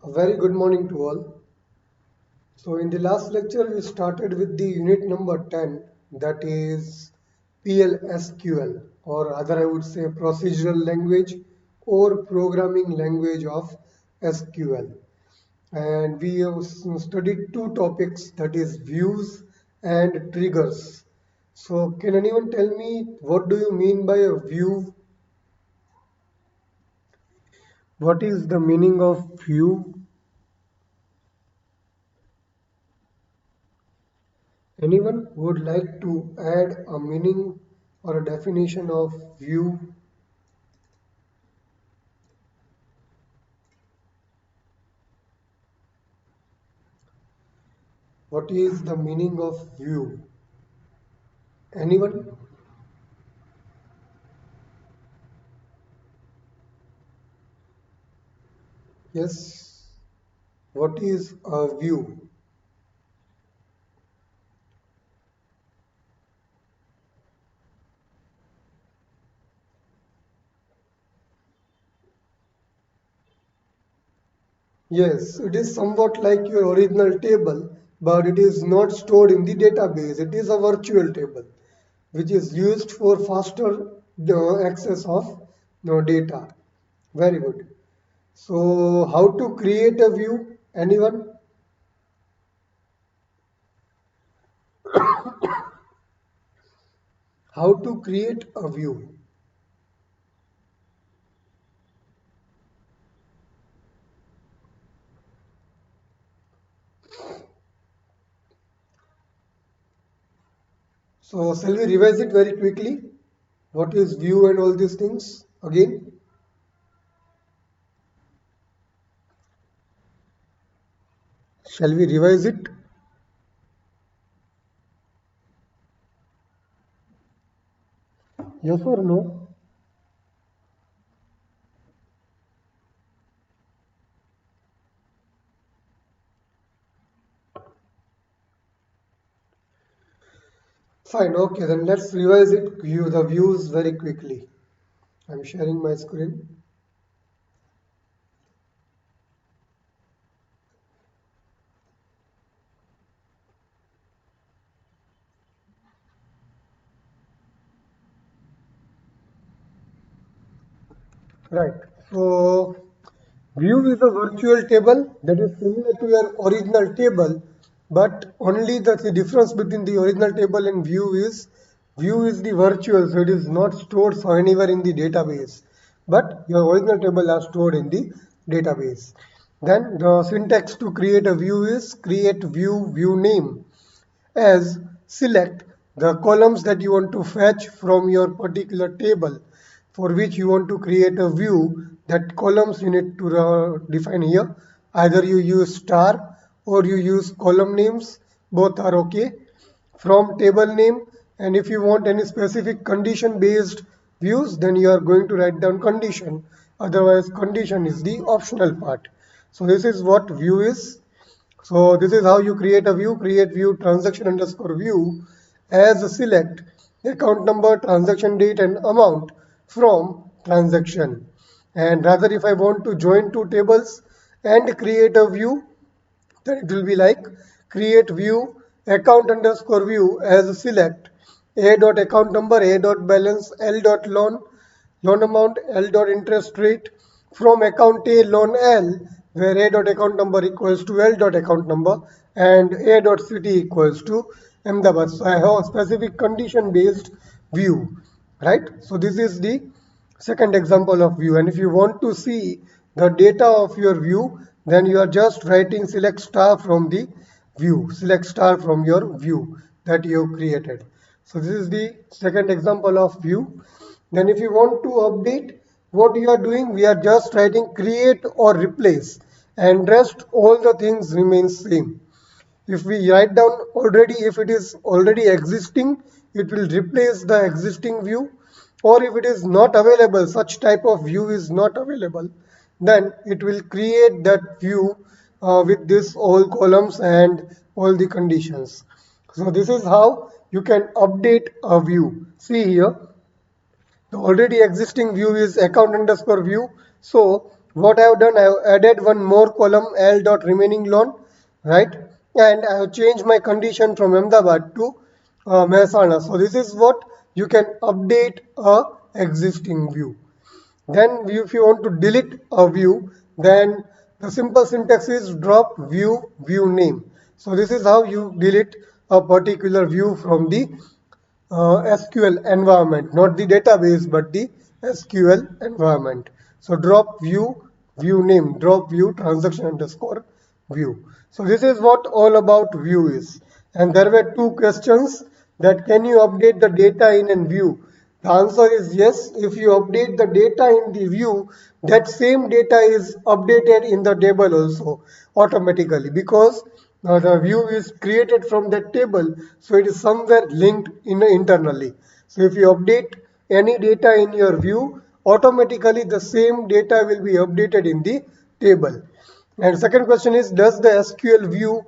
A very good morning to all. So, in the last lecture, we started with the unit number 10, that is PLSQL, or other I would say procedural language or programming language of SQL. And we have studied two topics, that is views and triggers. So, can anyone tell me what do you mean by a view? What is the meaning of view? Anyone would like to add a meaning or a definition of view? What is the meaning of view? Anyone? Yes. What is a view? Yes, it is somewhat like your original table, but it is not stored in the database. It is a virtual table, which is used for faster access of data. Very good. So, how to create a view? Anyone? How to create a view? So shall we revise it very quickly? What is view and all these things again? Shall we revise it? Yes or no? Fine, okay, then let's revise it. View the views very quickly. I'm sharing my screen. Right. So view is a virtual table that is similar to your original table, but only the difference between the original table and view is the virtual, so it is not stored so anywhere in the database, but your original table are stored in the database. Then the syntax to create a view is create view name as select the columns that you want to fetch from your particular table for which you want to create a view. That columns you need to define here. Either you use star or you use column names, both are okay. From table name, and if you want any specific condition based views, then you are going to write down condition. Otherwise condition is the optional part. So this is what view is. So this is how you create a view. Create view transaction underscore view as a select account number, transaction date and amount from transaction. And rather if I want to join two tables and create a view, then it will be like create view account underscore view as a select a dot account number, a dot balance, l dot loan amount, L dot interest rate from account A loan L, where A dot account number equals to L dot account number and A dot city equals to Ahmedabad. So I have a specific condition based view, right? So this is the second example of view. And if you want to see the data of your view, then you are just writing select star from the view, select star from your view that you have created. So this is the second example of view. Then if you want to update, what you are doing, we are just writing create or replace, and rest all the things remain same. If we write down already, if it is already existing, it will replace the existing view. Or if it is not available, such type of view is not available, then it will create that view with this all columns and all the conditions. So this is how you can update a view. See here, the already existing view is account underscore view. So what I have done, I have added one more column L dot remaining loan, right? And I have changed my condition from Ahmedabad to Mehsana. So this is what you can update a existing view. Then if you want to delete a view, then the simple syntax is drop view name. So this is how you delete a particular view from the SQL environment, not the database, but the SQL environment. So drop view name, drop view transaction underscore view. So this is what all about view is. And there were two questions that can you update the data in a view? The answer is yes. If you update the data in the view, that same data is updated in the table also automatically, because the view is created from that table, so it is somewhere linked internally. So if you update any data in your view, automatically the same data will be updated in the table. And second question is, does the SQL view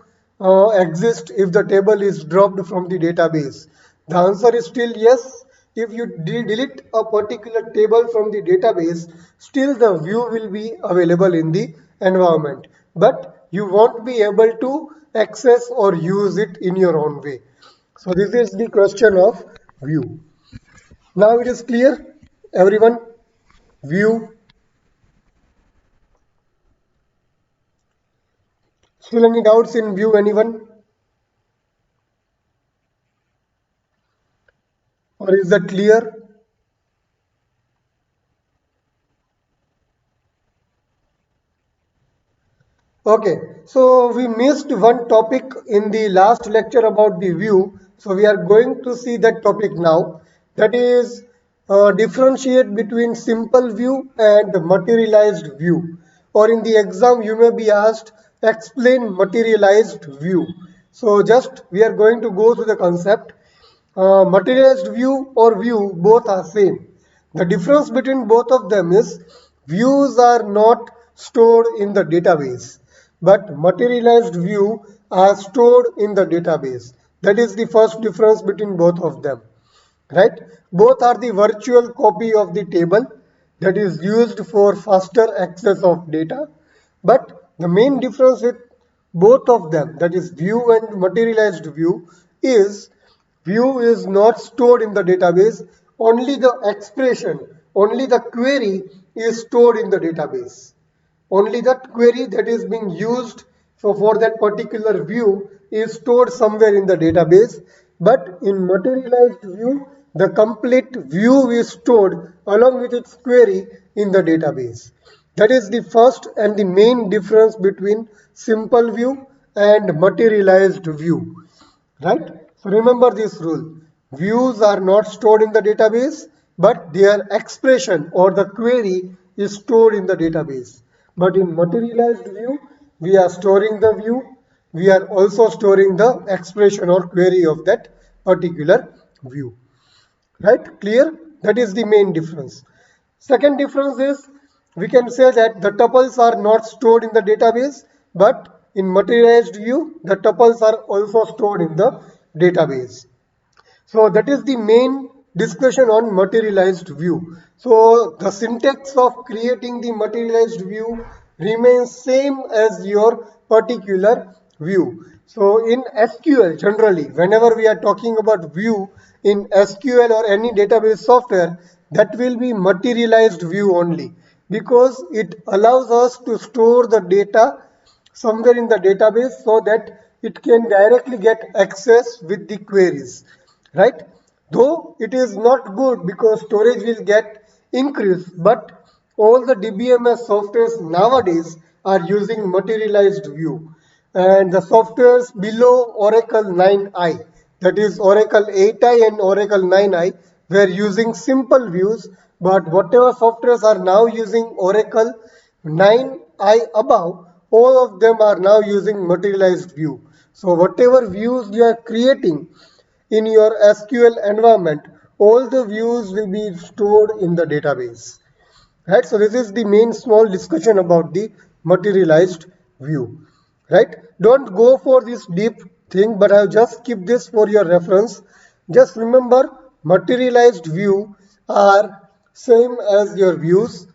exist if the table is dropped from the database? The answer is still yes. If you delete a particular table from the database, still the view will be available in the environment, but you won't be able to access or use it in your own way. So this is the question of view. Now it is clear, everyone? View. Still any doubts in view, anyone? Or is that clear? Okay, so we missed one topic in the last lecture about the view. So we are going to see that topic now. That is differentiate between simple view and materialized view. Or in the exam you may be asked, explain materialized view. So just we are going to go through the concept. Materialized view or view, both are same. The difference between both of them is views are not stored in the database, but materialized view are stored in the database. That is the first difference between both of them, right? Both are the virtual copy of the table that is used for faster access of data. But the main difference with both of them, that is view and materialized view, is view is not stored in the database. Only the expression, only the query is stored in the database. Only that query that is being used for that particular view is stored somewhere in the database. But in materialized view, the complete view is stored along with its query in the database. That is the first and the main difference between simple view and materialized view. Right? So remember this rule. Views are not stored in the database, but their expression or the query is stored in the database. But in materialized view, we are storing the view. We are also storing the expression or query of that particular view. Right? Clear? That is the main difference. Second difference is we can say that the tuples are not stored in the database, but in materialized view, the tuples are also stored in the database. So that is the main discussion on materialized view. So the syntax of creating the materialized view remains same as your particular view. So in SQL generally, whenever we are talking about view in SQL or any database software, that will be materialized view only, because it allows us to store the data somewhere in the database so that it can directly get access with the queries, right? Though it is not good because storage will get increased, but all the DBMS softwares nowadays are using materialized view, and the softwares below Oracle 9i, that is Oracle 8i and Oracle 9i, were using simple views, but whatever softwares are now using Oracle 9i above, all of them are now using materialized view. So whatever views you are creating in your SQL environment, all the views will be stored in the database. Right? So this is the main small discussion about the materialized view. Right? Don't go for this deep thing, but I'll just keep this for your reference. Just remember, materialized view are same as your views.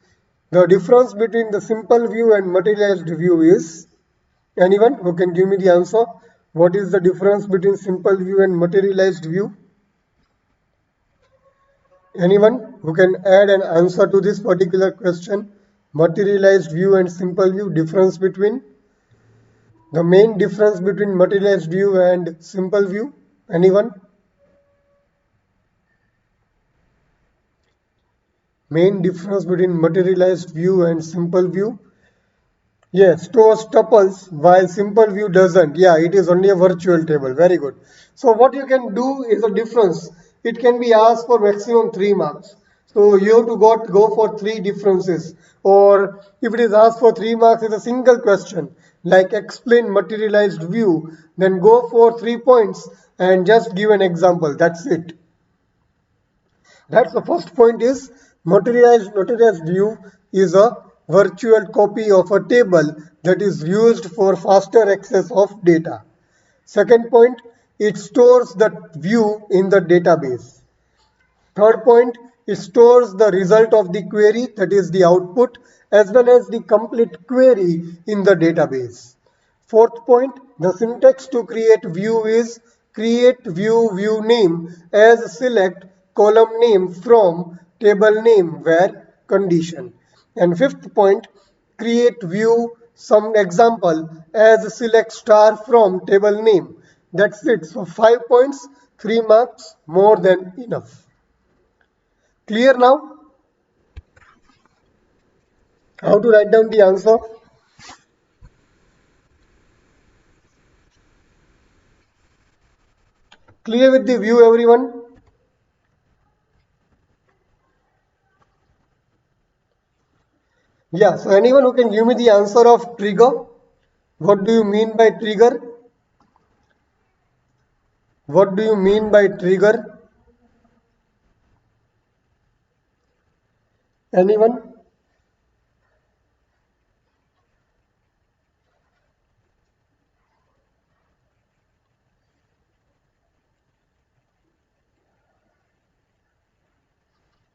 The difference between the simple view and materialized view is, anyone who can give me the answer? What is the difference between simple view and materialized view? Anyone who can add an answer to this particular question? Materialized view and simple view, difference between? The main difference between materialized view and simple view? Anyone? Main difference between materialized view and simple view? Yes, stores tuples while simple view doesn't. Yeah, it is only a virtual table. Very good. So what you can do is a difference. It can be asked for maximum 3 marks. So you have to go for 3 differences. Or if it is asked for 3 marks, it's a single question. Like explain materialized view. Then go for 3 points and just give an example. That's it. That's the first point is materialized view is a virtual copy of a table that is used for faster access of data. Second point, it stores the view in the database. Third point, it stores the result of the query, that is the output, as well as the complete query in the database. Fourth point, the syntax to create view is create view name as select column name from table name where condition. And fifth point, create view some example as select star from table name. That's it. So 5 points, 3 marks, more than enough. Clear now? How to write down the answer? Clear with the view, everyone? Yeah, so anyone who can give me the answer of trigger? What do you mean by trigger? What do you mean by trigger? Anyone?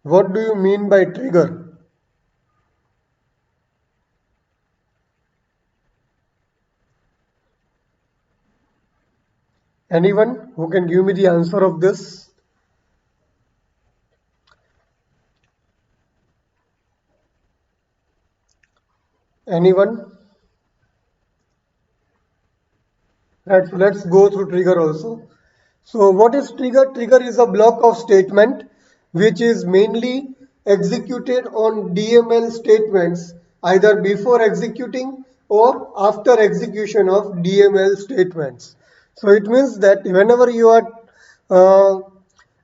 What do you mean by trigger? Anyone who can give me the answer of this? Anyone? Right, so let's go through trigger also. So what is trigger? Trigger is a block of statement which is mainly executed on DML statements either before executing or after execution of DML statements. So it means that whenever you are uh,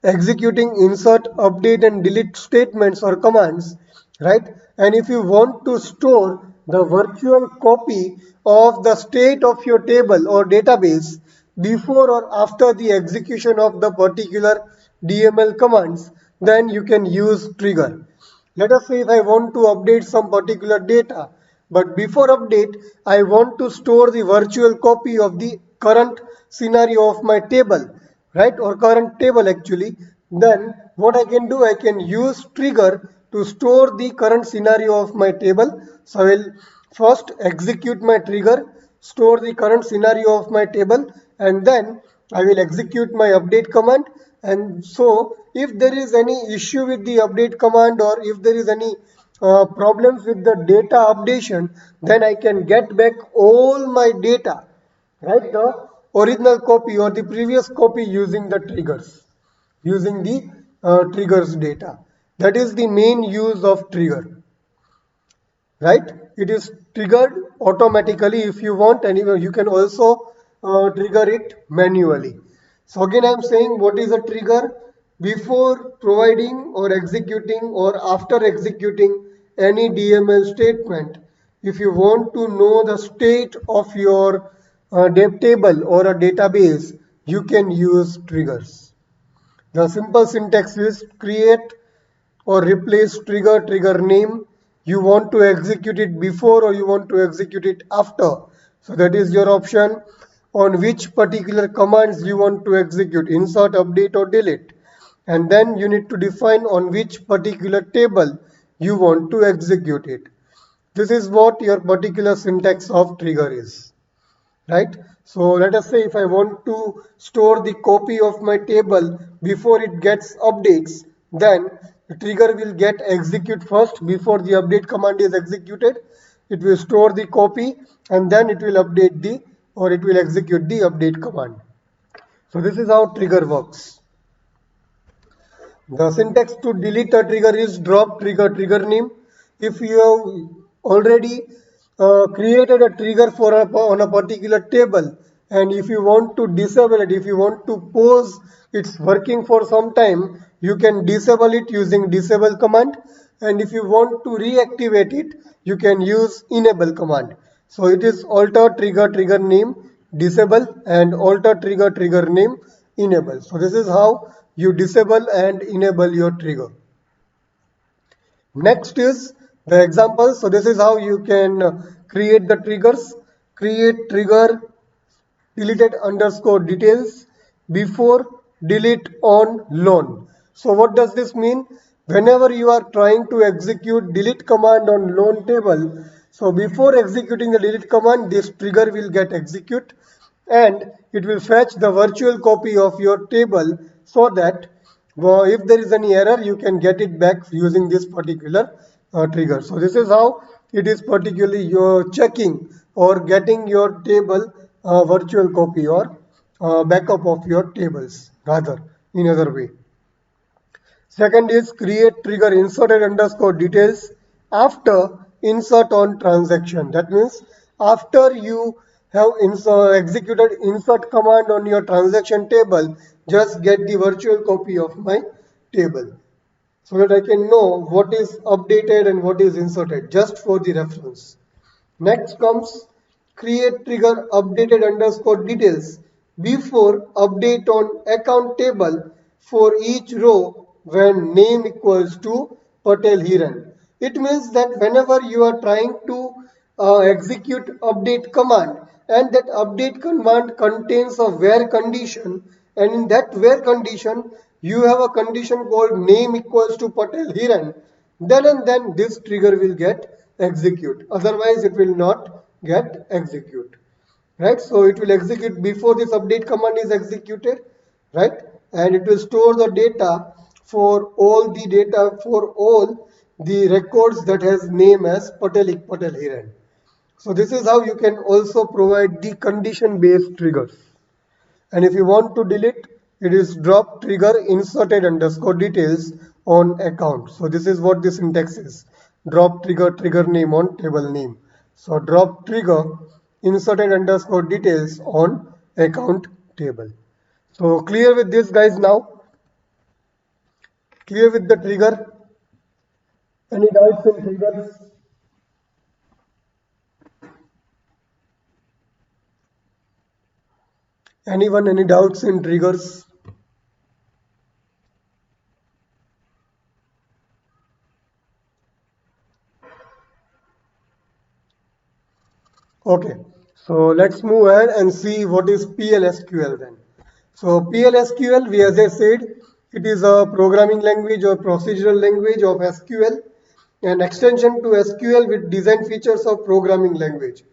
executing insert, update and delete statements or commands, right? And if you want to store the virtual copy of the state of your table or database before or after the execution of the particular DML commands, then you can use trigger. Let us say if I want to update some particular data, but before update, I want to store the virtual copy of the current scenario of my table, right? Or current table actually. Then what I can do, I can use trigger to store the current scenario of my table. So I will first execute my trigger, store the current scenario of my table, and then I will execute my update command. And so if there is any issue with the update command or if there is any problems with the data updation, then I can get back all my data, right? The original copy or the previous copy using the triggers, using the triggers data. That is the main use of trigger, right? It is triggered automatically if you want, and you can also trigger it manually. So again, I'm saying what is a trigger? Before providing or executing or after executing any DML statement, if you want to know the state of your dev table or a database, you can use triggers. The simple syntax is create or replace trigger name. You want to execute it before or you want to execute it after. So that is your option. On which particular commands you want to execute, insert, update or delete. And then you need to define on which particular table you want to execute it. This is what your particular syntax of trigger is, right? So let us say if I want to store the copy of my table before it gets updates, then the trigger will get execute first before the update command is executed. It will store the copy and then it will update the or it will execute the update command. So this is how trigger works. The syntax to delete a trigger is drop trigger name. If you have already created a trigger for on a particular table, and if you want to disable it, if you want to pause it's working for some time, you can disable it using disable command. And if you want to reactivate it, you can use enable command. So it is alter trigger name disable and alter trigger name enable. So this is how you disable and enable your trigger. Next is the example. So this is how you can create the triggers. Create trigger deleted underscore details before delete on loan. So what does this mean? Whenever you are trying to execute delete command on loan table, so before executing the delete command, this trigger will get execute and it will fetch the virtual copy of your table so that if there is any error, you can get it back using this particular trigger. So this is how it is particularly your checking or getting your table virtual copy or backup of your tables rather in other way. Second is create trigger inserted underscore details after insert on transaction. That means after you have executed insert command on your transaction table, just get the virtual copy of my table so that I can know what is updated and what is inserted just for the reference. Next comes create trigger updated underscore details before update on account table for each row when name equals to Patel Hiran. It means that whenever you are trying to execute update command and that update command contains a where condition, and in that where condition you have a condition called name equals to Patel Hiran, then and then this trigger will get execute, otherwise it will not get execute, right? So it will execute before this update command is executed, right? And it will store the data for all the records that has name as Patel Hiran. So this is how you can also provide the condition based triggers. And if you want to delete, it is drop trigger inserted underscore details on account. So this is what the syntax is. Drop trigger name on table name. So drop trigger inserted underscore details on account table. So clear with this guys now? Clear with the trigger? Any doubts in triggers? Anyone any doubts in triggers? Okay, so let's move ahead and see what is PLSQL then. So PLSQL, as I said, it is a programming language or procedural language of SQL, an extension to SQL with design features of programming language.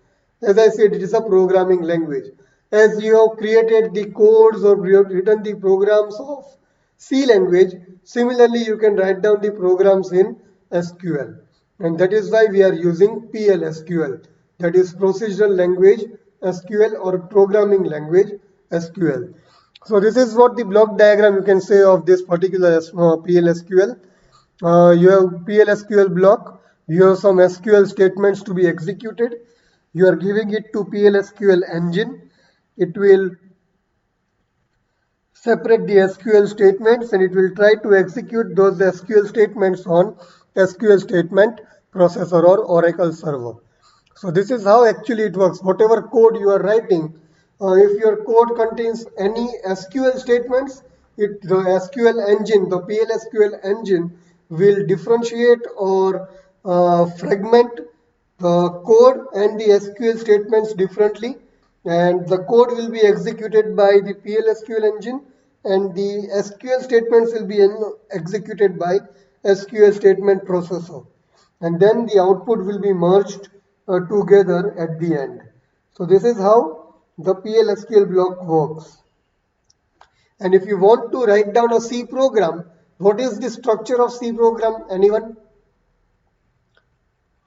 As I said, it is a programming language. As you have created the codes or you have written the programs of C language, similarly you can write down the programs in SQL. And that is why we are using PLSQL, that is procedural language SQL or programming language SQL. So this is what the block diagram you can say of this particular PLSQL. You have PLSQL block, you have some SQL statements to be executed. You are giving it to PLSQL engine. It will separate the SQL statements and it will try to execute those SQL statements on SQL statement processor or Oracle server. So this is how actually it works. Whatever code you are writing, if your code contains any SQL statements, the SQL engine, the PLSQL engine will differentiate or fragment the code and the SQL statements differently, and the code will be executed by the PLSQL engine and the SQL statements will be executed by SQL statement processor. and then the output will be merged together at the end. So this is how the PLSQL block works. And if you want to write down a C program, what is the structure of C program? Anyone?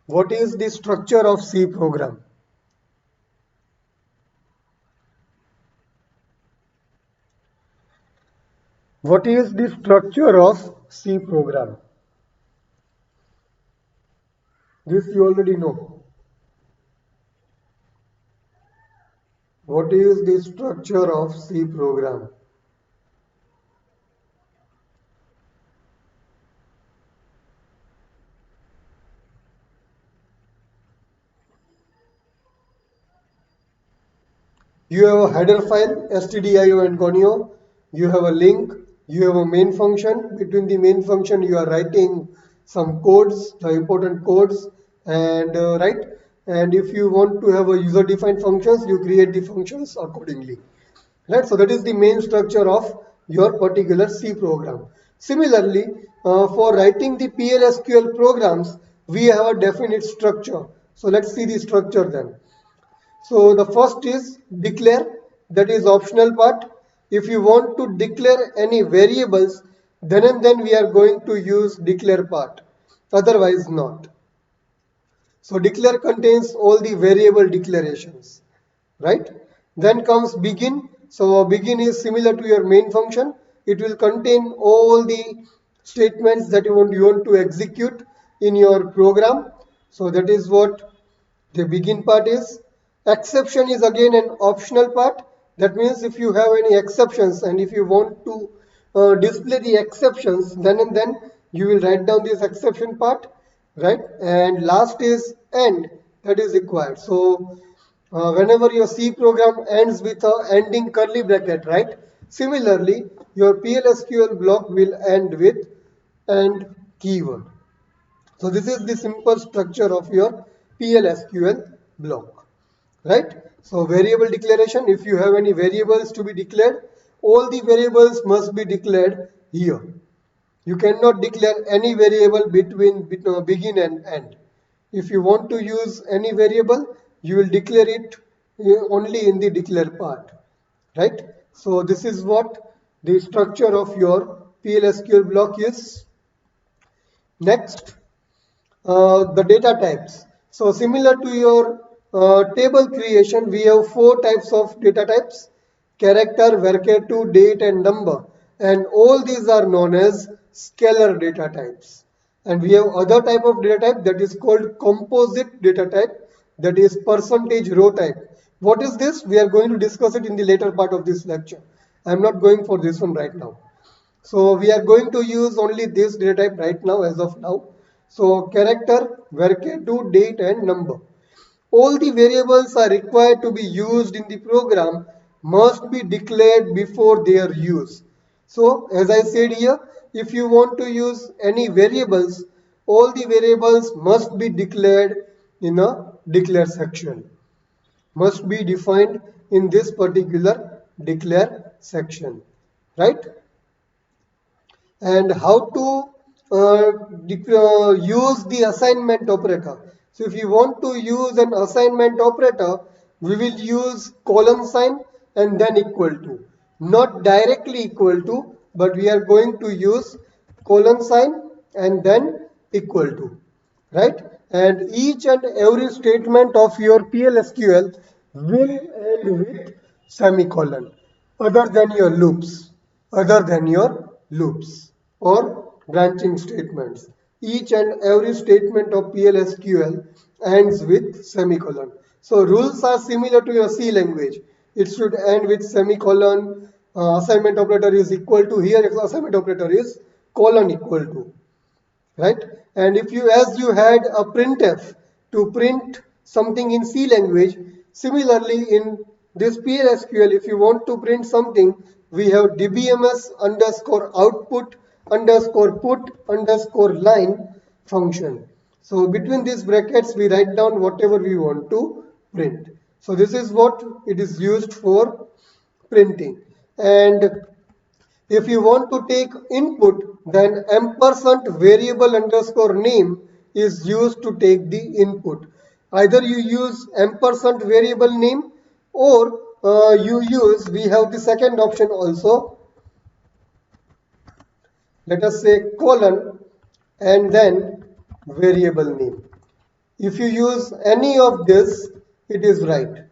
What is the structure of C program? What is the structure of C program? This you already know. What is the structure of C program? You have a header file, stdio and conio. You have a link. You have a main function. Between the main function, you are writing some codes, the important codes, and right. And if you want to have a user-defined functions, you create the functions accordingly. Right. So that is the main structure of your particular C program. Similarly, for writing the PLSQL programs, we have a definite structure. So let's see the structure then. So the first is declare, that is optional part. If you want to declare any variables, then and then we are going to use declare part, otherwise not. So declare contains all the variable declarations, right? Then comes begin. So begin is similar to your main function. It will contain all the statements that you want to execute in your program. So that is what the begin part is. Exception is again an optional part. That means if you have any exceptions and if you want to display the exceptions, then and then you will write down this exception part, right? And last is end, that is required. So whenever your C program ends with a ending curly bracket, right? Similarly, your PLSQL block will end with end keyword. So this is the simple structure of your PLSQL block, right? So variable declaration, if you have any variables to be declared, all the variables must be declared here. You cannot declare any variable between begin and end. If you want to use any variable, you will declare it only in the declare part, right? So this is what the structure of your PLSQL block is. Next, the data types. So similar to your table creation, we have 4 types of data types: character, varchar2, date and number. And all these are known as scalar data types. And we have other type of data type that is called composite data type, that is percentage row type. What is this? We are going to discuss it in the later part of this lecture. I am not going for this one right now. So we are going to use only this data type right now, as of now. So character, varchar2, date and number. All the variables are required to be used in the program must be declared before their use. So as I said here, if you want to use any variables, all the variables must be declared in a declare section. Must be defined in this particular declare section, right? And how to use the assignment operator. So if you want to use an assignment operator, we will use colon sign and then equal to. Not directly equal to, but we are going to use colon sign and then equal to, right? And each and every statement of your PLSQL will end with semicolon, other than your loops, or branching statements. Each and every statement of PLSQL ends with semicolon. So rules are similar to your C language. It should end with semicolon. Assignment operator is equal to, here assignment operator is colon equal to, right? And if you, as you had a printf to print something in C language, similarly in this PLSQL, if you want to print something, we have dbms underscore output underscore put underscore line function. So between these brackets, we write down whatever we want to print. So this is what it is used for printing. And if you want to take input, then ampersand variable underscore name is used to take the input. Either you use ampersand variable name, or we have the second option also. Let us say colon and then variable name. If you use any of this, it is right.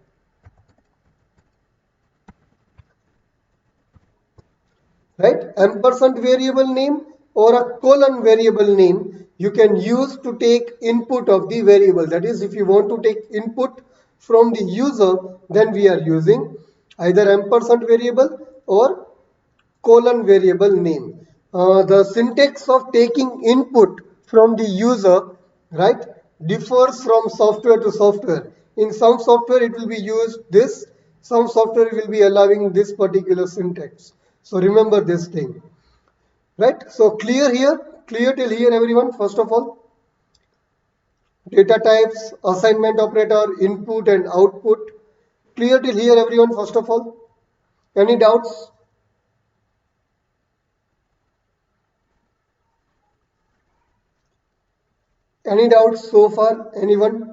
Right? Ampersand variable name or a colon variable name you can use to take input of the variable. That is, if you want to take input from the user, then we are using either ampersand variable or colon variable name. The syntax of taking input from the user, right, differs from software to software. In some software it will be used this, some software will be allowing this particular syntax. So remember this thing, right? So clear here, clear till here everyone. First of all, data types, assignment operator, input and output. Clear till here everyone, first of all. Any doubts? Any doubts so far? Anyone?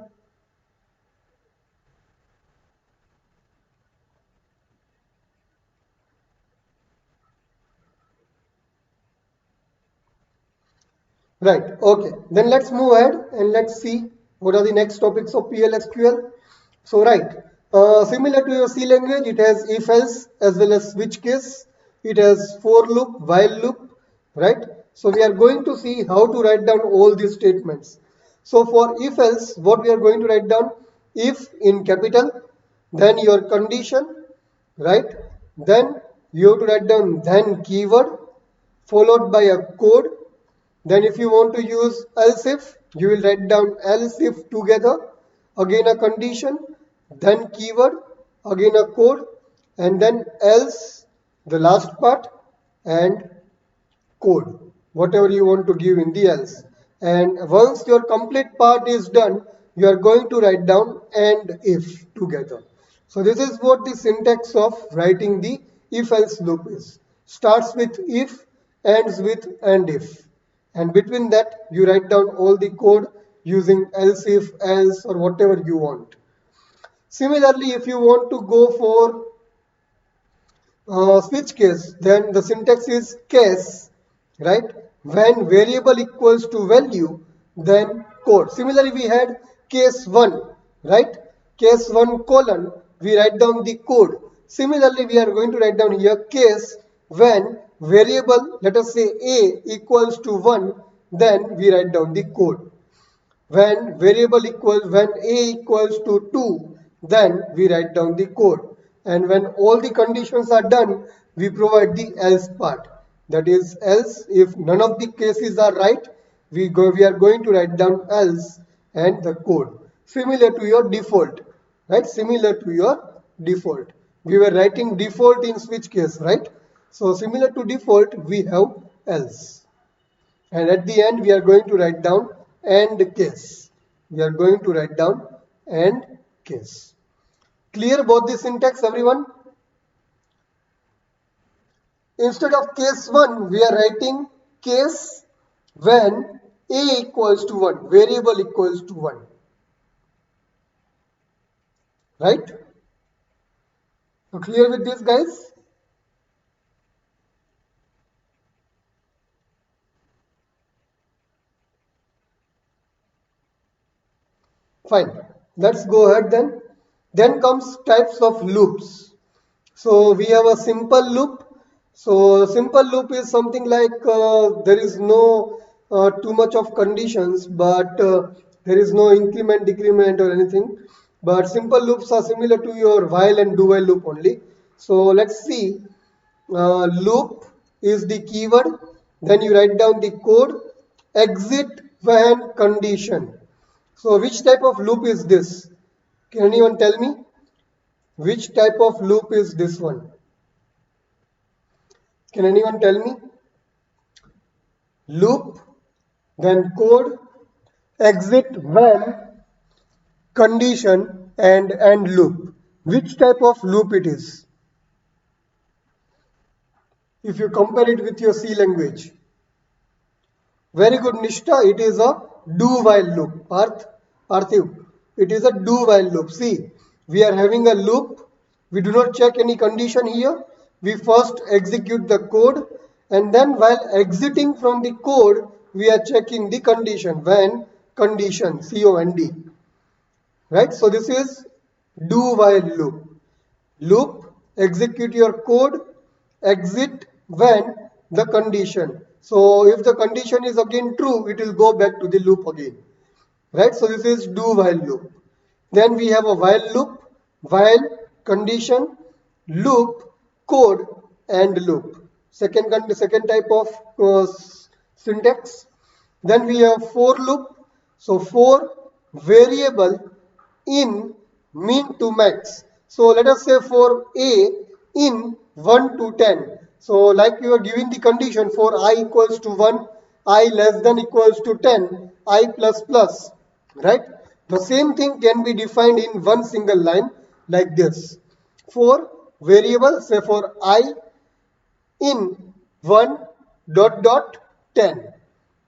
Right. Okay. Then let's move ahead and let's see what are the next topics of PLSQL. So, right. Similar to your C language, it has if else as well as switch case. It has for loop, while loop. Right. So, we are going to see how to write down all these statements. So, for if else, what we are going to write down? If in capital, then your condition, right? Then you have to write down then keyword followed by a code. Then if you want to use else if, you will write down else if together, again a condition, then keyword, again a code, and then else, the last part, and code, whatever you want to give in the else. And once your complete part is done, you are going to write down and if together. So this is what the syntax of writing the if else loop is. Starts with if, ends with and if. And between that, you write down all the code using else if, else, or whatever you want. Similarly, if you want to go for switch case, then the syntax is case, right? When variable equals to value, then code. Similarly, we had case 1, right? Case 1 colon, we write down the code. Similarly, we are going to write down here case when variable, let us say a equals to 1, then we write down the code. When a equals to 2, then we write down the code. And when all the conditions are done, we provide the else part. That is else if none of the cases are right, we are going to write down else and the code. Similar to your default, right? Similar to your default. We were writing default in switch case, right? So similar to default, we have else. And at the end, we are going to write down and case. We are going to write down and case. Clear about the syntax, everyone? Instead of case 1, we are writing case when a equals to 1, variable equals to 1. Right? So clear with this, guys? Fine. Let's go ahead then. Then comes types of loops. So we have a simple loop. So simple loop is something like there is no too much of conditions, but there is no increment, decrement or anything. But simple loops are similar to your while and do while loop only. So let's see. Loop is the keyword. Then you write down the code. Exit when condition. So which type of loop is this? Can anyone tell me? Which type of loop is this one? Can anyone tell me? Loop, then code, exit when, condition, and end loop. Which type of loop it is? If you compare it with your C language. Very good, Nishta. It is a do while loop. Parthiv, it is a do while loop. See, we are having a loop. We do not check any condition here. We first execute the code, and then while exiting from the code, we are checking the condition when condition COND. Right? So this is do while loop. Loop, execute your code, exit when the condition. So if the condition is again true, it will go back to the loop again. Right? So this is do while loop. Then we have a while loop, while condition, loop, code, and loop. Second type of syntax. Then we have for loop. So for variable in min to max. So let us say for a in 1 to 10. So like you are giving the condition for I equals to 1, I less than equals to 10, I plus plus, right? The same thing can be defined in one single line like this. For variable, say for I in 1 dot dot 10.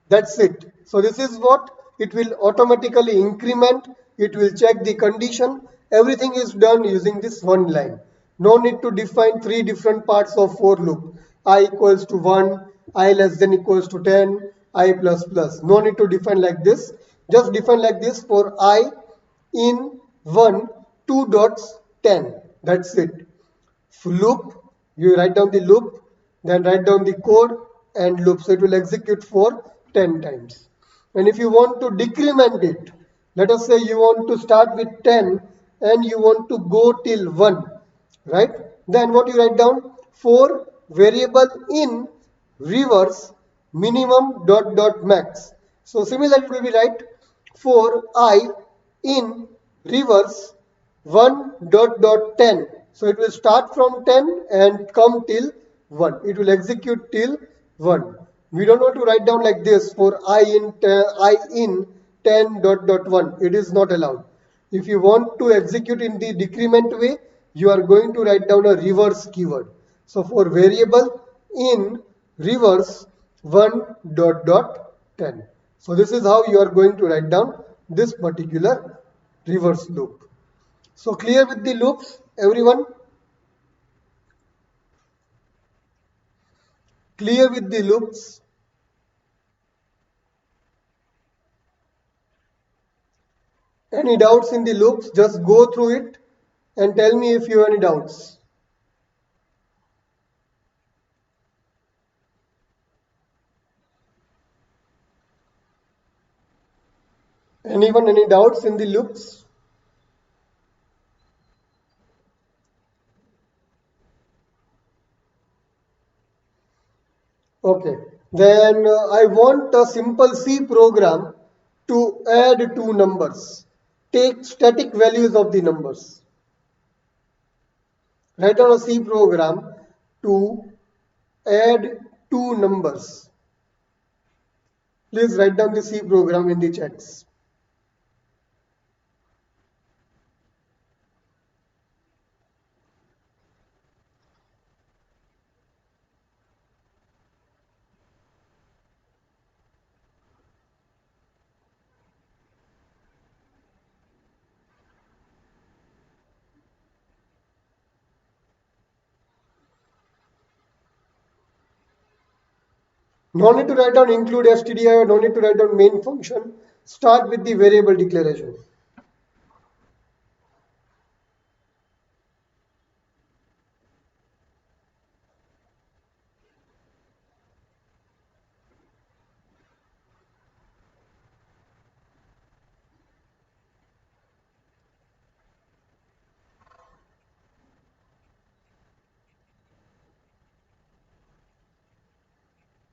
That's it. So this is what it will automatically increment. It will check the condition. Everything is done using this one line. No need to define three different parts of for loop. I equals to 1, I less than equals to 10, I plus plus. No need to define like this. Just define like this for I in 1, 2 dots 10. That's it. Loop, you write down the loop, then write down the code and loop. So it will execute for 10 times. And if you want to decrement it, let us say you want to start with 10 and you want to go till 1, right? Then what you write down? For variable in reverse minimum dot dot max. So similarly it will be right for I in reverse 1 dot dot 10. So it will start from 10 and come till 1. It will execute till 1. We don't want to write down like this for I in 10 dot dot 1. It is not allowed. If you want to execute in the decrement way, you are going to write down a reverse keyword. So for variable in reverse 1 dot dot 10. So this is how you are going to write down this particular reverse loop. So clear with the loops, everyone? Clear with the loops? Any doubts in the loops? Just go through it and tell me if you have any doubts. Anyone, any doubts in the loops? Okay, then I want a simple C program to add two numbers. Take static values of the numbers. Write down a C program to add two numbers. Please write down the C program in the chats. No need to write down include stdio, no need to write down main function. Start with the variable declaration.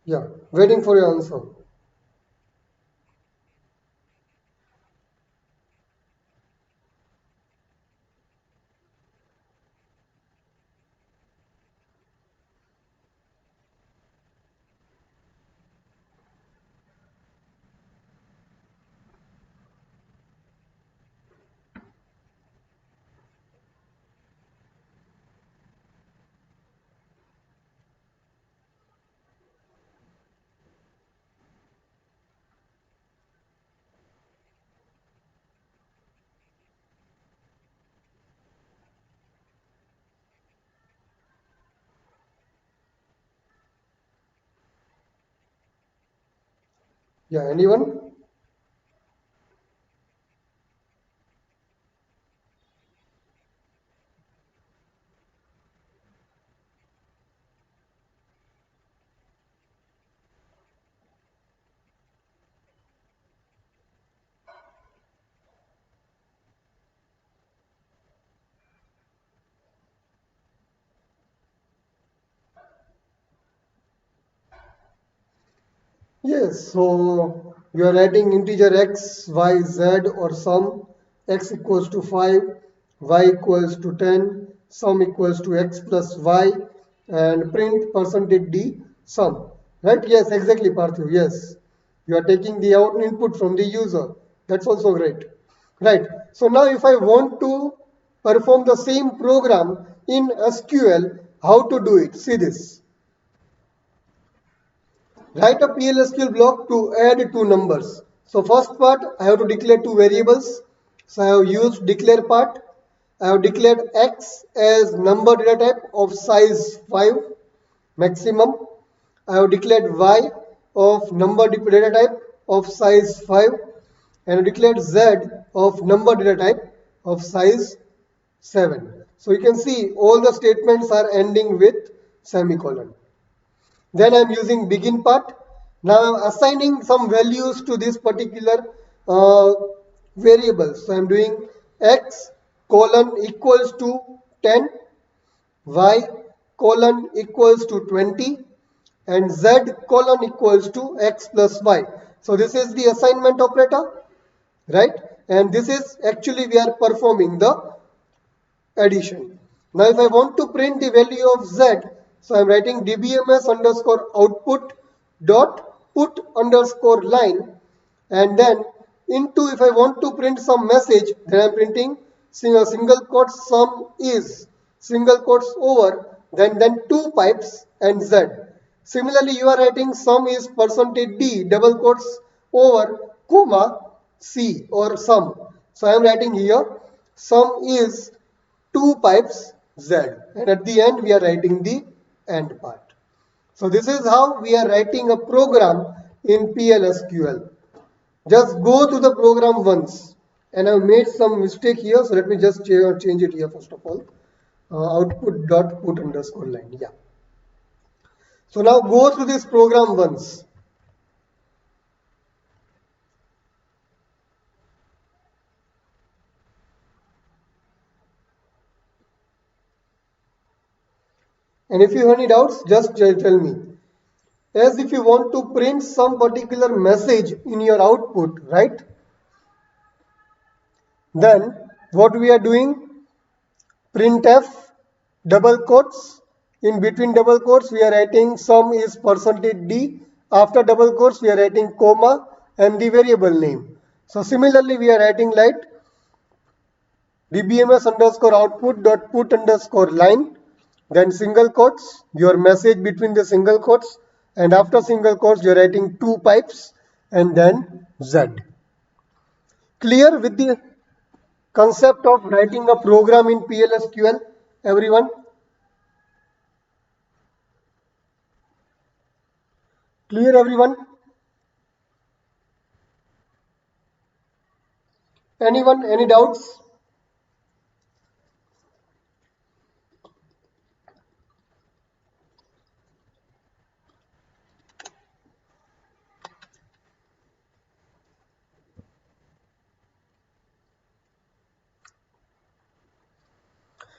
Yeah, waiting for your answer. Yeah, anyone? Yes, so you are writing integer x, y, z or sum x equals to 5, y equals to 10, sum equals to x plus y and print percentage d sum. Right? Yes, exactly Parthiv. Yes. You are taking the out input from the user. That's also great. Right. So now if I want to perform the same program in SQL, how to do it? See this. Write a PLSQL block to add two numbers. So first part, I have to declare two variables. So I have used declare part. I have declared x as number data type of size 5 maximum. I have declared y of number data type of size 5 and declared z of number data type of size 7. So you can see all the statements are ending with semicolon. Then I'm using begin part. Now I'm assigning some values to this particular uh, variable. So I'm doing x colon equals to 10, y colon equals to 20, and z colon equals to x plus y. So this is the assignment operator, right? And this is actually we are performing the addition. Now if I want to print the value of z, so I'm writing dbms underscore output dot put underscore line, and then into if I want to print some message, then I'm printing single quotes sum is single quotes over then two pipes and z. Similarly, you are writing sum is percentage d double quotes over comma c or sum. So I am writing here sum is two pipes Z, and at the end we are writing the end part. So this is how we are writing a program in PLSQL. Just go to the program once, and I've made some mistake here, so let me just change it here first of all. Output dot put underscore line. Yeah. So now go through this program once. And if you have any doubts, just tell me. As if you want to print some particular message in your output, right? Then what we are doing? Printf double quotes. In between double quotes, we are writing sum is percentage d. After double quotes, we are writing comma and the variable name. So similarly, we are writing like dbms underscore output dot put underscore line. Then single quotes, your message between the single quotes, and after single quotes, you are writing two pipes and then z. Clear with the concept of writing a program in PLSQL, everyone? Clear, everyone? Anyone? Any doubts?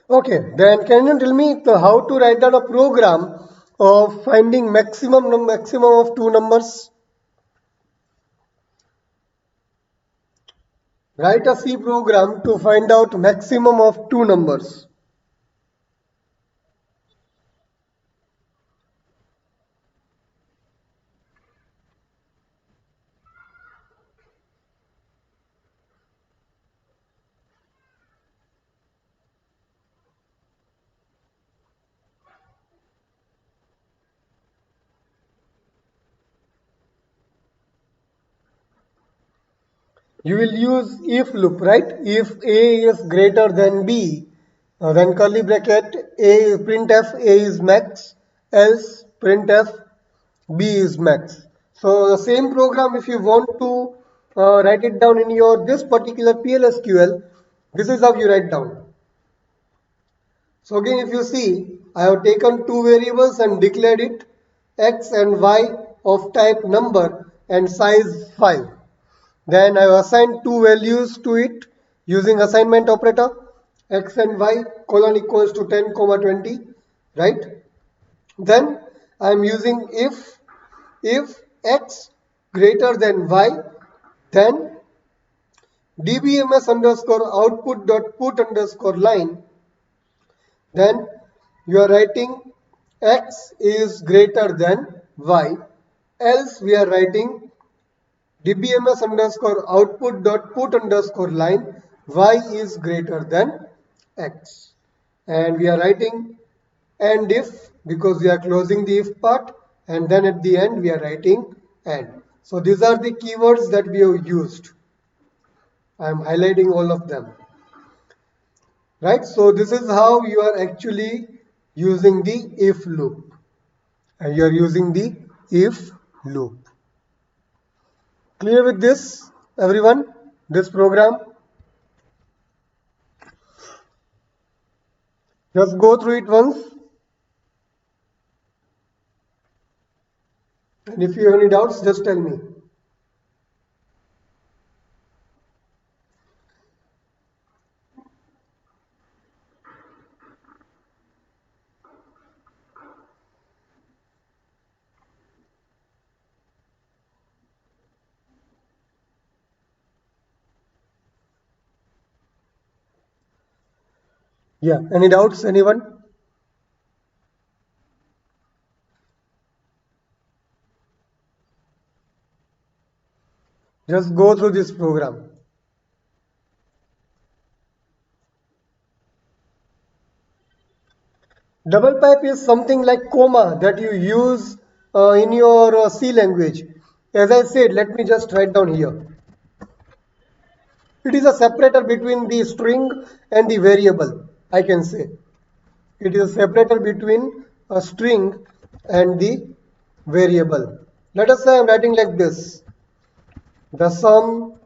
Okay, then can you tell me how to write down a program of finding maximum of two numbers? Write a C program to find out maximum of two numbers. You will use if loop, right? If A is greater than B, then curly bracket A printf A is max, else printf B is max. So the same program, if you want to write it down in your this particular PLSQL, this is how you write down. So again, if you see, I have taken two variables and declared it x and y of type number and size 5. Then I have assigned two values to it using assignment operator, x and y colon equals to 10 comma 20, right? Then I am using if x greater than y, then dbms underscore output dot put underscore line, then you are writing x is greater than y, else we are writing dbms underscore output dot put underscore line y is greater than x, and we are writing and if because we are closing the if part, and then at the end we are writing and. So these are the keywords that we have used. I am highlighting all of them, right? So this is how you are actually using the if loop, and you are using the if loop. Clear with this, everyone? This program, just go through it once, and if you have any doubts, just tell me. Yeah, any doubts, anyone? Just go through this program. Double pipe is something like comma that you use in your C language. As I said, let me just write down here. It is a separator between the string and the variable, I can say. It is a separator between a string and the variable. Let us say I am writing like this. The sum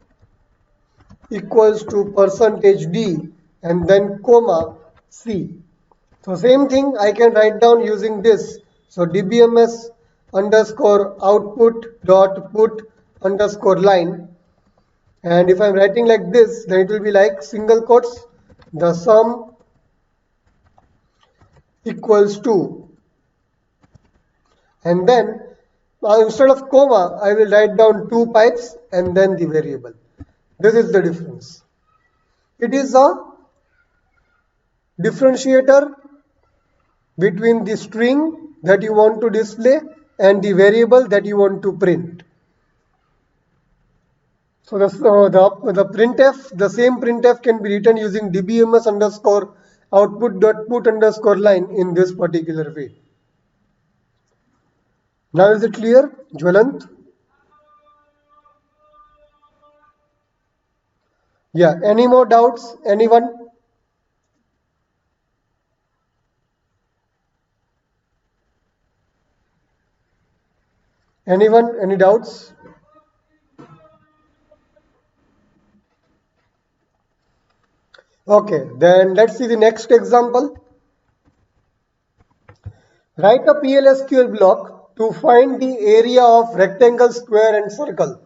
equals to percentage %d and then comma C. So same thing I can write down using this. So dbms underscore output dot put underscore line, and if I'm writing like this, then it will be like single quotes, the sum equals to, and then instead of comma I will write down two pipes and then the variable. This is the difference. It is a differentiator between the string that you want to display and the variable that you want to print. So the printf, the same printf can be written using dbms underscore output dot put underscore line in this particular way. Now is it clear, Jwalant? Yeah, any more doubts? Anyone? Anyone? Any doubts? Okay, then let's see the next example. Write a PLSQL block to find the area of rectangle, square and circle.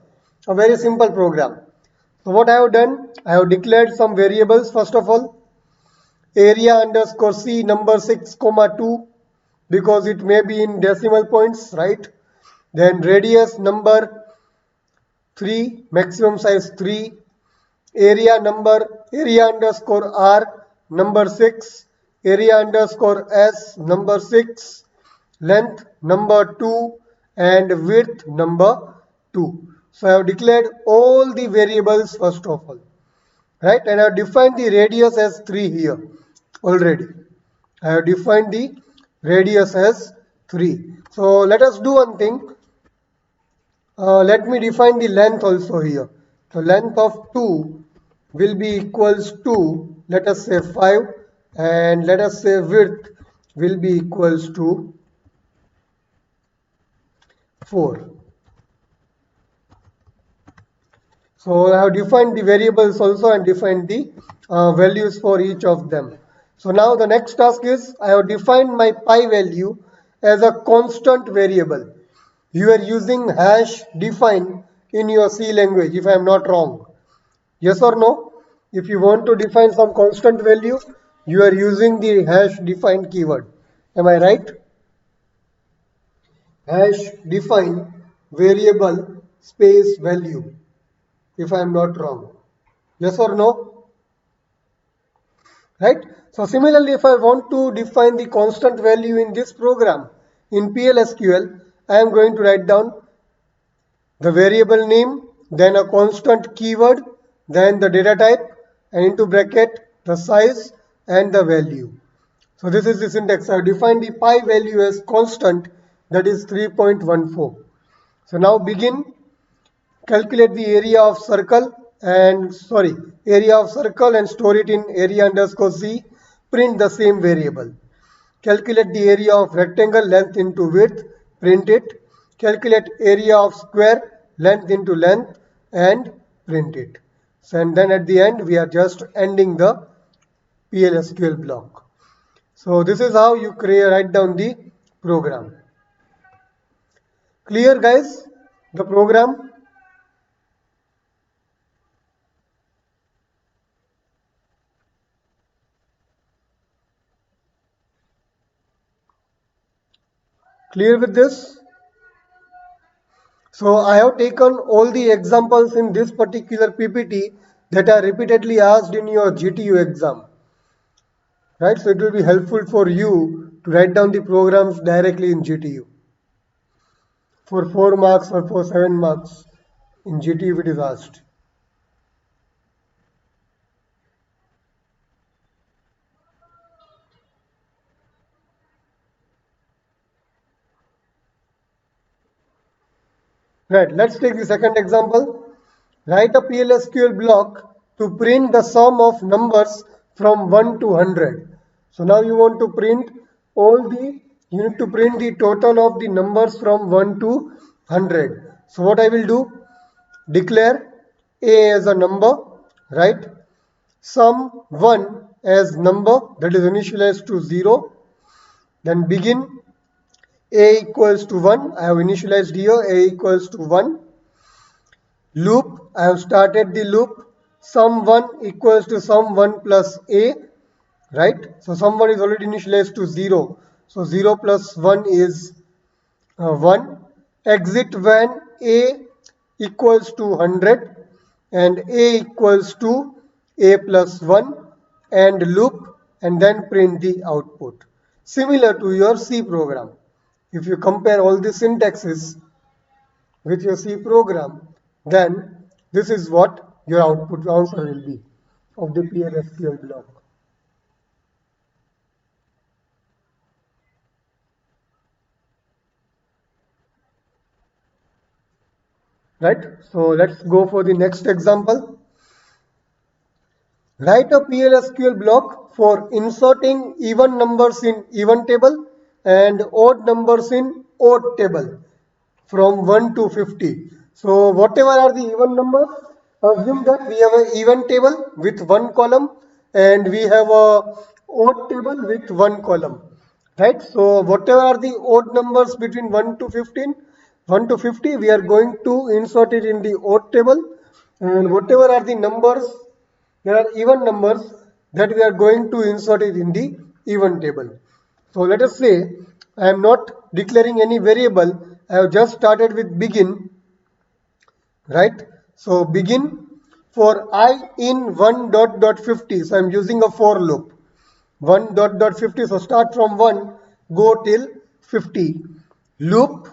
A very simple program. So what I have done, I have declared some variables first of all. Area underscore C number 6 comma 2 because it may be in decimal points, right? Then radius number 3, maximum size 3, area underscore R number 6, area underscore S number 6, length number 2 and width number 2. So I have declared all the variables first of all, right? And I have defined the radius as 3 here already. I have defined the radius as 3. So let us do one thing. Let me define the length also here. So length of 2 will be equals to, let us say 5, and let us say width will be equals to 4. So I have defined the variables also and defined the values for each of them. So now the next task is I have defined my pi value as a constant variable. You are using hash define in your C language if I am not wrong. Yes or no? If you want to define some constant value, you are using the hash define keyword. Am I right? Hash define variable space value if I am not wrong. Yes or no? Right? So similarly, if I want to define the constant value in this program in PLSQL, I am going to write down the variable name, then a constant keyword, then the data type, and into bracket the size and the value. So this is the syntax. I have defined the pi value as constant, that is 3.14. So now begin. Calculate the area of circle and store it in area underscore c. Print the same variable. Calculate the area of rectangle, length into width, print it. Calculate area of square, length into length, and print it. So, and then at the end we are just ending the PLSQL block. So this is how you write down the program. Clear, guys? The program. Clear with this? So I have taken all the examples in this particular PPT that are repeatedly asked in your GTU exam. Right? So it will be helpful for you to write down the programs directly in GTU. For 4 marks or for 7 marks in GTU it is asked. Right, let's take the second example. Write a PLSQL block to print the sum of numbers from 1 to 100. So now you want to print you need to print the total of the numbers from 1 to 100. So what I will do, declare A as a number, right? Sum 1 as number, that is initialized to 0. Then begin A equals to 1. I have initialized here A equals to 1. Loop, I have started the loop. Sum1 equals to sum1 plus A, right? So sum1 is already initialized to 0. So 0 plus 1 is 1. Exit when A equals to 100 and A equals to A plus 1 and loop and then print the output. Similar to your C program. If you compare all the syntaxes with your C program, then this is what your output answer will be of the PLSQL block. Right? So let's go for the next example. Write a PLSQL block for inserting even numbers in even table and odd numbers in odd table from 1 to 50. So whatever are the even numbers, assume that we have an even table with one column and we have a odd table with one column. Right? So whatever are the odd numbers between 1 to 15, 1 to 50, we are going to insert it in the odd table, and whatever are the numbers, there are even numbers, that we are going to insert it in the even table. So let us say I am not declaring any variable. I have just started with begin, right? So begin for I in 1 dot dot 50. So I am using a for loop. 1 dot dot 50. So start from 1, go till 50. Loop,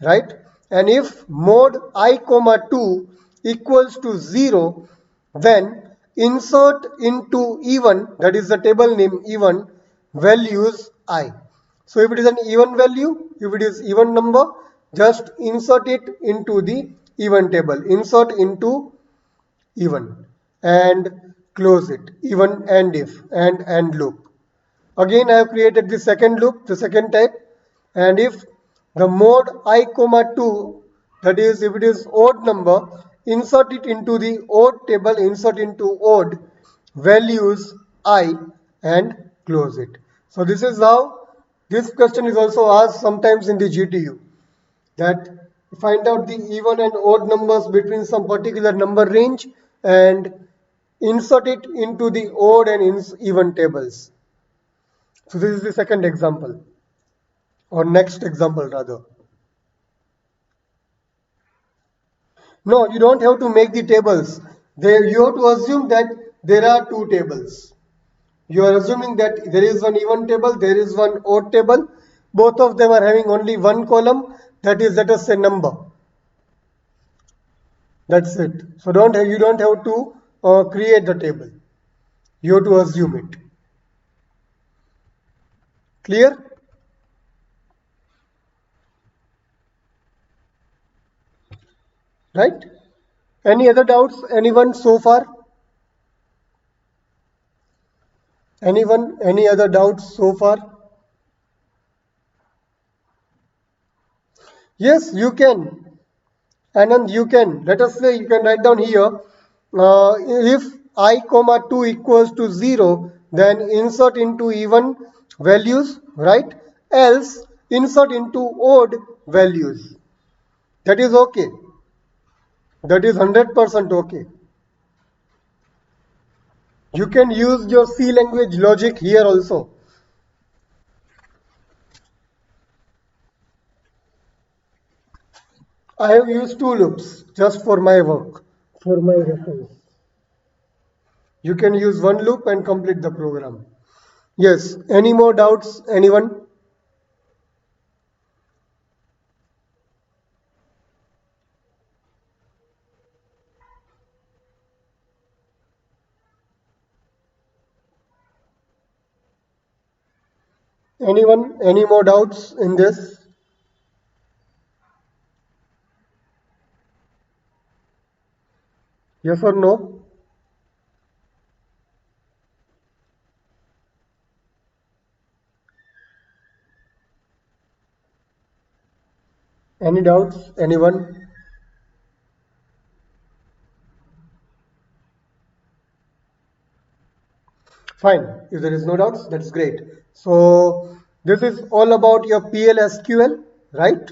right? And if mod I comma 2 equals to 0, then insert into even, that is the table name even, values I. So if it is an even value, if it is even number, just insert it into the even table. Insert into even and close it. Even and if and loop. Again, I have created the second loop, the second type. And if the mod I comma 2, that is if it is odd number, insert it into the odd table, insert into odd values I and close it. So this is how this question is also asked sometimes in the GTU, that find out the even and odd numbers between some particular number range and insert it into the odd and even tables. So this is the second example, or next example rather. No, you don't have to make the tables. There, you have to assume that there are two tables. You are assuming that there is one even table, there is one odd table. Both of them are having only one column, that is, let us say, number. That's it. So you don't have to create the table. You have to assume it. Clear? Right? Any other doubts? Anyone so far? Anyone? Any other doubts so far? Yes, you can. Anand, you can. Let us say you can write down here. If I comma 2 equals to 0, then insert into even values, right? Else insert into odd values. That is okay. That is 100% okay. You can use your C language logic here also. I have used two loops just for my work, for my reference. You can use one loop and complete the program. Yes, any more doubts? Anyone? Anyone? Any more doubts in this? Yes or no? Any doubts? Anyone? Fine. If there is no doubts, that's great. So this is all about your PL SQL, right?